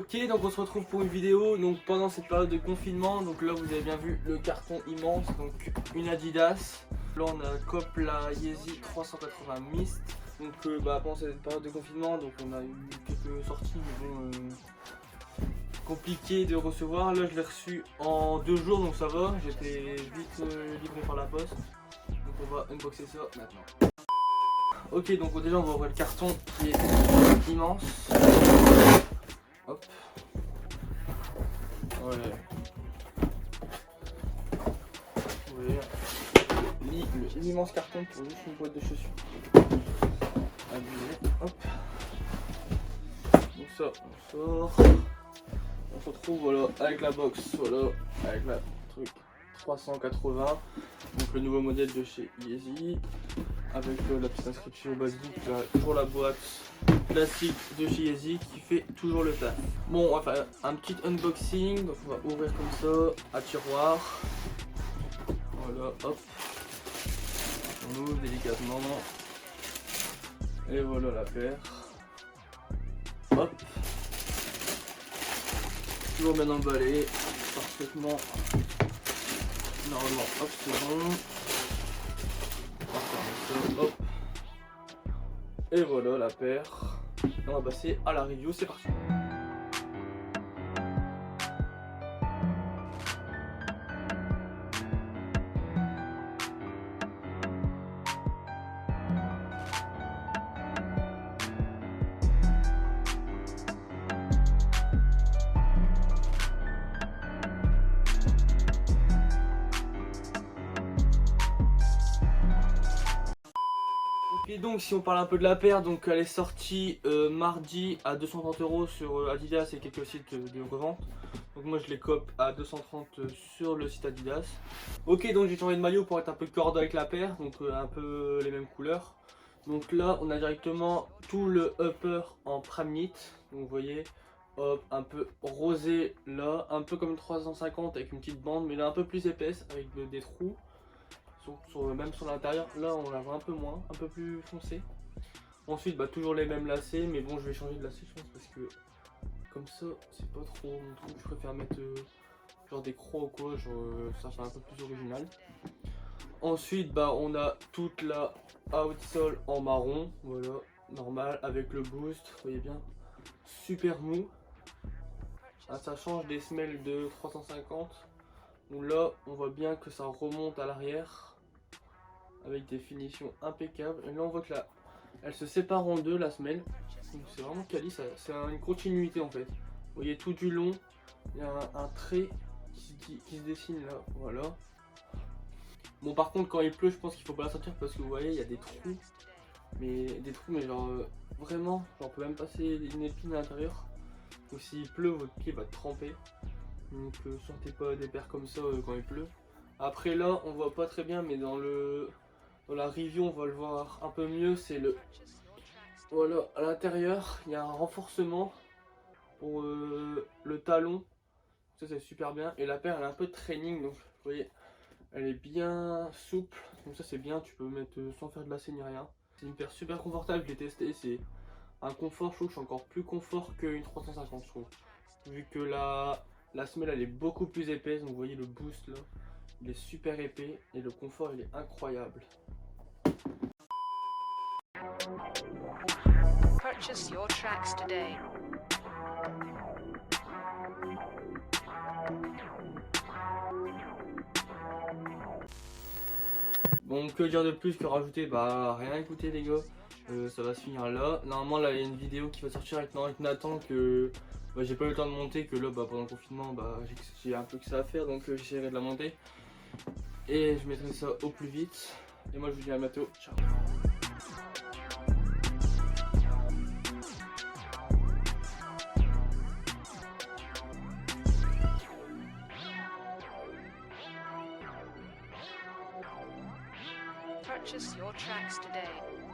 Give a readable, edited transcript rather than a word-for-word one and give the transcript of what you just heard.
Ok, donc on se retrouve pour une vidéo donc pendant cette période de confinement. Donc là vous avez bien vu le carton immense, donc une Adidas. Là on a Cop la Yeezy 380 Mist. Donc pendant cette période de confinement, donc on a eu quelques sorties mais bon, compliqué de recevoir. Là je l'ai reçu en 2 jours donc ça va, j'étais vite livré par la poste. Donc on va unboxer ça maintenant. Ok, donc déjà on va ouvrir le carton qui est immense. Hop. Ouais. L'immense carton pour juste une boîte de chaussures. Abusé. Hop. Donc ça, on sort. On se retrouve voilà avec la box, voilà, avec la truc 380. Donc le nouveau modèle de chez Yeezy. Avec la petite inscription basique là, pour la boîte classique de chez Yeezy qui fait toujours le taf. Bon, on va faire un petit unboxing, donc on va ouvrir comme ça, à tiroir. Voilà, hop. On ouvre délicatement. Et voilà la paire. Hop. Toujours bien emballé, parfaitement. Normalement, hop, c'est bon. Hop. Et voilà la paire. On va passer à la review, c'est parti. Et donc si on parle un peu de la paire, donc elle est sortie mardi à 230 € sur Adidas et quelques sites de revente. Donc moi je les cope à 230 sur le site Adidas. Ok, donc j'ai changé de maillot pour être un peu corda avec la paire, donc un peu les mêmes couleurs. Donc là on a directement tout le upper en Pramnit, donc vous voyez, hop, un peu rosé là, un peu comme une 350 avec une petite bande, mais là un peu plus épaisse avec des trous. Même sur l'intérieur, là on la voit un peu moins, un peu plus foncé. Ensuite toujours les mêmes lacets, mais bon je vais changer de lacet je pense parce que comme ça c'est pas trop mon truc. Je préfère mettre genre des croix ou quoi, genre ça fait un peu plus original. Ensuite on a toute la outsole en marron, voilà, normal avec le boost, vous voyez bien, super mou. Ah, ça change des semelles de 350. Donc là on voit bien que ça remonte à l'arrière avec des finitions impeccables. Et là on voit que elle se sépare en deux la semelle. Donc c'est vraiment quali, c'est une continuité en fait. Vous voyez tout du long, il y a un trait qui se dessine là, voilà. Bon par contre quand il pleut je pense qu'il faut pas la sortir parce que vous voyez il y a des trous. Mais genre vraiment, on peut même passer une épine à l'intérieur. Donc s'il pleut votre pied va tremper. Donc sortez pas des paires comme ça quand il pleut. Après là on voit pas très bien mais dans la review on va le voir un peu mieux, c'est voilà, à l'intérieur il y a un renforcement pour le talon, ça c'est super bien, et la paire elle est un peu training, donc vous voyez elle est bien souple, donc ça c'est bien, tu peux mettre sans faire de lacet ni rien. C'est une paire super confortable, je l'ai testé, c'est un confort, je trouve que c'est encore plus confort qu'une 350 je trouve, vu que la semelle elle est beaucoup plus épaisse, donc vous voyez le boost là, il est super épais et le confort il est incroyable. Purchase your tracks today. Bon, que dire de plus que rajouter, rien, écoutez les gars, ça va se finir là. Normalement là il y a une vidéo qui va sortir avec Nathan que j'ai pas eu le temps de monter, que là pendant le confinement j'ai un peu que ça à faire, donc j'essaierai de la monter. Et je mettrai ça au plus vite. Et moi je vous dis à bientôt, ciao. Purchase your tracks today.